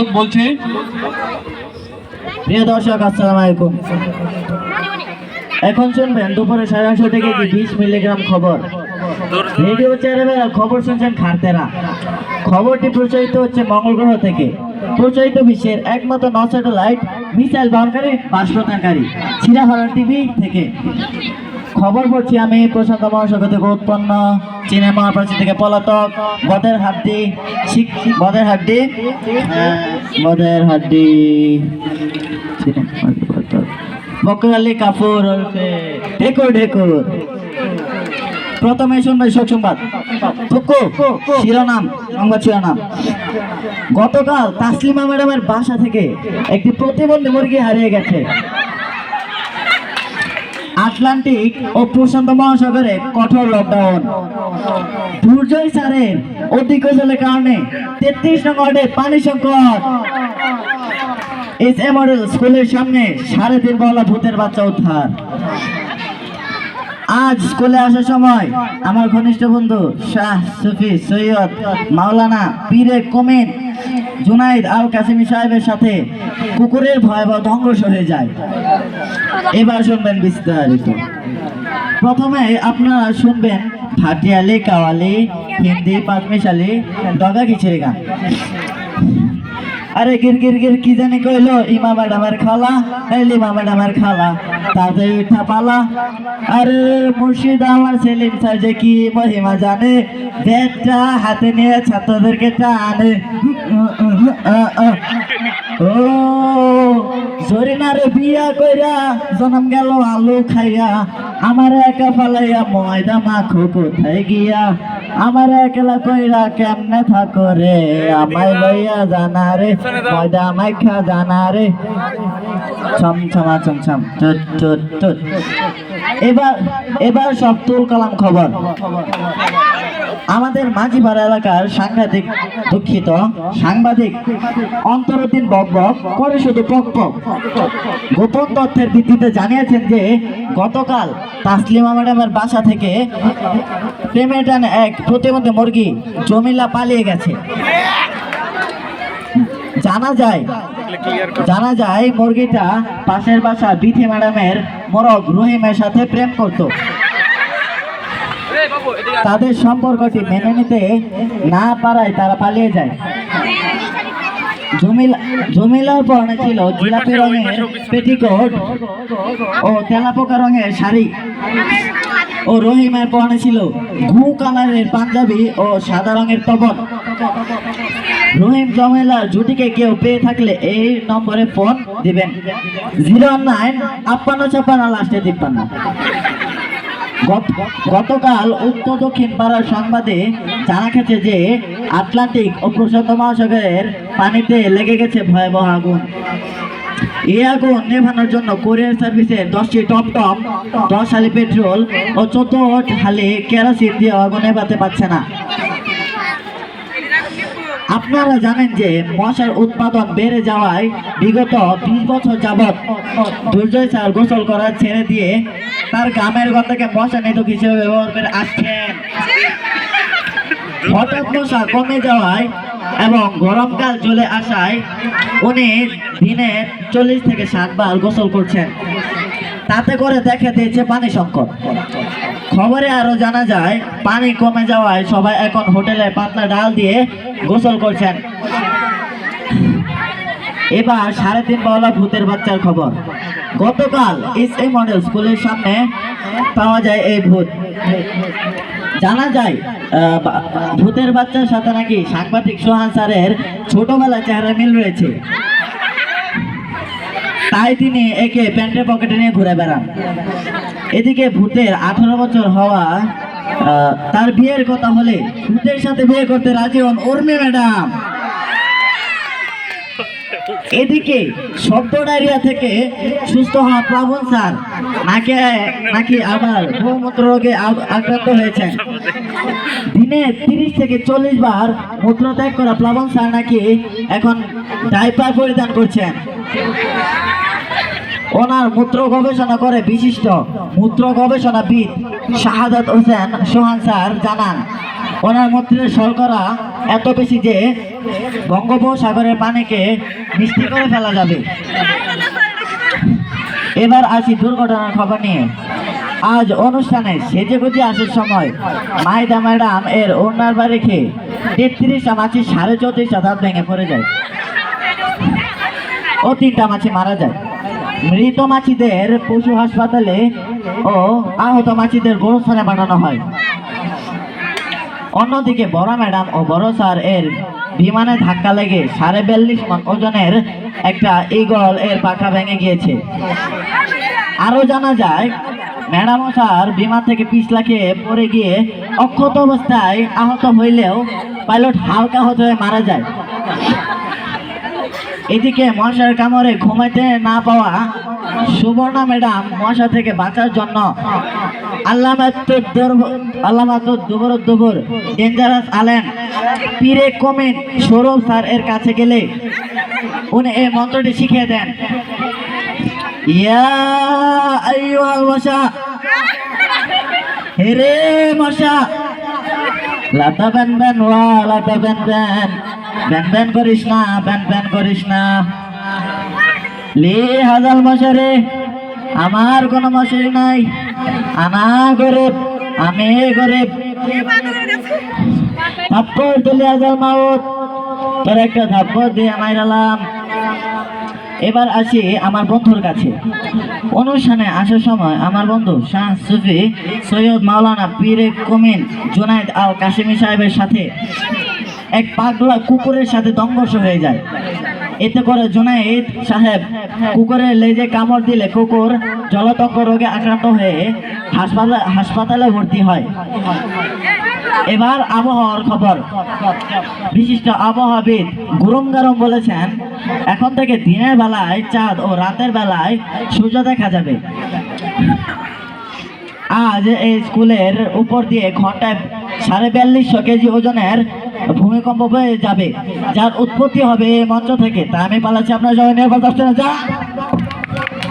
শিক্ষক বলছে। প্রিয় দর্শক, আসসালামু আলাইকুম। এখন শুনবেন দুপুরে 9:30 থেকে 20 মিলিগ্রাম খবর। রেডিও চ্যানেলে খবর শুনছেন খারতেরা। খবরটি প্রচারিত হচ্ছে মঙ্গল গ্রহ থেকে। প্রচারিত বিশ্বের একমাত্র নন স্যাটেলাইট মিসাইল বহনকারী বাষ্পদানকারী সিরাহরণ টিভি থেকে। খবর পড়ছি আমি প্রশান্ত মহাসাগর থেকে উৎপন্ন, চীনের মহাপ্রাচীর থেকে পলাতক, বদের হাড্ডি বকরালি কাপুর ওরফে ঢেকুর। প্রথমে শুনবে শোক সংবাদ। শিরোনাম। গতকাল তাসলিমা ম্যাডামের বাসা থেকে একটি প্রতিবন্ধী মুরগি হারিয়ে গেছে। আটলান্টিক ও প্রশান্ত মহাসাগরে কঠোর লকডাউন। দুর্জয় স্যারের অধিকজলের কারণে 33 নং ওয়ার্ডে পানি সংকট। এস.এ. মডেল স্কুলের সামনে 3.5 বলা ভূতের বাচ্চা উদ্ধার। আজ স্কুলে আসার সময় আমার ঘনিষ্ঠ বন্ধু শাহ সুফি সৈয়দ মাওলানা পীরে কমিন জুনাইদ আল কাসিমি সাহেবের সাথে কুকুরের ভয়াবহ সংঘর্ষ হয়ে যায়। এবার শুনবেন বিস্তারিত। প্রথমে আপনারা শুনবেন ভাটিয়ালি, কাওয়ালি, হিন্দি, পাঁচমিশালি, ডগা খিচুড়ি গান। আরে গির কি জানি কইলো, ইমা ম্যাডামের খালা, লিমা ম্যাডামের খালা, তাদের উঠা পালা। আরে মুর্শিদ আমার সেলিম স্যার যে কি মহিমা জানে, ব্যাগটা হাতে নিয়ে ছাত্রদেরকে টানে। ও জরিনারে বিয়া কইরা জন্ম গেল আলু খাইয়া, আমার একা ফালাইয়া ময়দা মাখো কোথায় গিয়া, আমার একলা কইরা কেমনে থাকো রে, আমায় লইয়া জানা রে, ময়দা মাখা জানা রে। ছম টুট। এবার সব তুল কালাম খবর। আমাদের মাঝিপাড়া এলাকার সাংবাদিক অন্তরুদ্দিন বক করে শুধু পক গোপন তথ্যের ভিত্তিতে জানিয়েছেন যে গতকাল তাসলিমা ম্যাডামের বাসা থেকে প্রেমের টানে এক প্রতিবন্ধী মুরগি জমিলা পালিয়ে গেছে। জানা যায় মুরগিটা পাশের বাসা বিথি ম্যাডামের মোরগ রহিমের সাথে প্রেম করত। তাদের সম্পর্কটি মেনে নিতে না পারায় তারা পালিয়ে যায়। জমিলার পরনে ছিল জিলাপি রঙের পেটিকোট ও তেলাপোকা রঙের শাড়ি, ও রহিমের পরনে ছিল ঘু কালারের পাঞ্জাবি ও সাদা রঙের তবক। রহিম জমিলার জুটিকে কেউ পেয়ে থাকলে এই নম্বরে ফোন দিবেন, 09-56-56 গতকাল উত্তর দক্ষিণ পাড়ার সংবাদে জানা গেছে যে আটলান্টিক ও প্রশান্ত মহাসাগরের পানিতে লেগে গেছে ভয়াবহ আগুন। এই আগুন নেভানোর জন্য কুরিয়ার সার্ভিসের 10টি টমটম, 10 হালি পেট্রোল ও 14 হালি কেরোসিন দিয়ে আগুন নেভাতে পারছে না। আপনারা জানেন যে মশার উৎপাদন বেড়ে যাওয়ায় বিগত 20 বছর যাবৎ দুর্জয় স্যার গোসল করা ছেড়ে দিয়ে তার গ্রামের গন্ধকে মশা নিধক হিসেবে ব্যবহার করে আসছেন। হঠাৎ মশা কমে যাওয়ায় এবং গরমকাল চলে আসায় উনি দিনে 40 থেকে 60 বার গোসল করছেন। তাতে করে দেখা দিয়েছে পানি সংকট। খবরে আরো জানা যায় পানি কমে যাওয়ায় সবাই এখন হোটেলে পাতলা ডাল দিয়ে গোসল করছেন। এবার 3.5 বলা ভূতের বাচ্চার খবর। গতকাল এস.এ. মডেল স্কুলের সামনে পাওয়া যায় এই ভূত। জানা যায় ভূতের বাচ্চার সাথে নাকি সাংবাদিক সোহান স্যারের ছোটবেলার চেহারা মিল রয়েছে, তাই তিনি একে প্যান্টের পকেটে নিয়ে ঘুরে বেড়ান। এদিকে ভূতের 18 বছর হওয়া তার বিয়ের কথা হলে ভূতের সাথে বিয়ে করতে রাজি হন উর্মি ম্যাডাম। এদিকে শব্দ ডায়রিয়া থেকে সুস্থ হওয়া প্লাবন স্যার নাকি আবার বহুমূত্র রোগে আক্রান্ত হয়েছেন। দিনে 30 থেকে 40 বার মূত্র ত্যাগ করা প্লাবন স্যার নাকি এখন ডাইপার পরিধান করছেন। ওনার মূত্র গবেষণা করে বিশিষ্ট মূত্র গবেষণাবিদ শাহাদাত হোসেন সোহান স্যার জানান, ওনার মূত্রের শর্করা এত বেশি যে বঙ্গোপসাগরের পানিকে মিষ্টি করে ফেলা যাবে। এবার আসি দুর্ঘটনার খবর নিয়ে। আজ অনুষ্ঠানে সেজেগুজে আসার সময় মাইদা ম্যাডাম এর ওনার বাড়ি খেয়ে 33টা মাছি 34.5টা দাঁত ভেঙে পড়ে যায় ও 3টা মাছি মারা যায়। মৃত মাছিদের পশু হাসপাতালে ও আহত মাছিদের গোরস্থানে পাঠানো হয়। অন্যদিকে বড় ম্যাডাম ও বড় স্যার এর বিমানে ধাক্কা লেগে 42.5 মণ ওজনের একটা ঈগল এর পাখা ভেঙে গিয়েছে। আরো জানা যায় ম্যাডাম ও স্যার বিমান থেকে পিছলা খেয়ে পড়ে গিয়ে অক্ষত অবস্থায় আহত হইলেও পাইলট হালকা আহত হয়ে মারা যায়। এদিকে মশার কামড়ে ঘুমাইতে না পাওয়া সুবর্ণা ম্যাডাম মশা থেকে বাঁচার জন্য আল্লামাতুদ দুবুর ডেঞ্জারাস আলেম পীরে কমিন সৌরভ স্যার এর কাছে গেলে উনি এই মন্ত্রটি শিখিয়ে দেন। ইয়া আইয়ুহাল মশা, হেরে মশা, লাতা ব্যান ব্যান ওয়া লাতা ব্যান ব্যান, ব্যান ব্যান করিস না, ব্যান ব্যান করিস না। লে হাজাল মশারে, আমার কোনো মশারি নাই, আনা গরিব, আমি গরিব। থাপ্পড় দিলে হাজাল মাউত, তোর একটা থাপ্পড় দিয়ে মাইরালাম। এবার আসি আমার বন্ধুর কাছে। অনুষ্ঠানে আসার সময় আমার বন্ধু শাহ সুফি সৈয়দ মাওলানা পীরে কমিন জুনায়েদ আল কাশিমি সাহেবের সাথে এক পাগলা কুকুরের সাথে সংঘর্ষ হয়ে যায়। এতে করে জুনায়েদ সাহেব কুকুরের লেজে কামড় দিলে কুকুর জলতঙ্ক রোগে আক্রান্ত হয়ে হাসপাতালে ভর্তি হয়। এবার আবহাওয়ার খবর। বিশিষ্ট আবহাওয়াবিদ গুরুম গারম বলেছেন, এখন থেকে দিনের বেলায় চাঁদ ও রাতের বেলায় সূর্য দেখা যাবে। আজ এই স্কুলের উপর দিয়ে ঘন্টায় 4250 কেজি ওজনের ভূমিকম্প বয়ে যাবে, যার উৎপত্তি হবে এই মঞ্চ থেকে। তা আমি পালাচ্ছি, আপনার সবাই নিরাপদ আসছে না। যা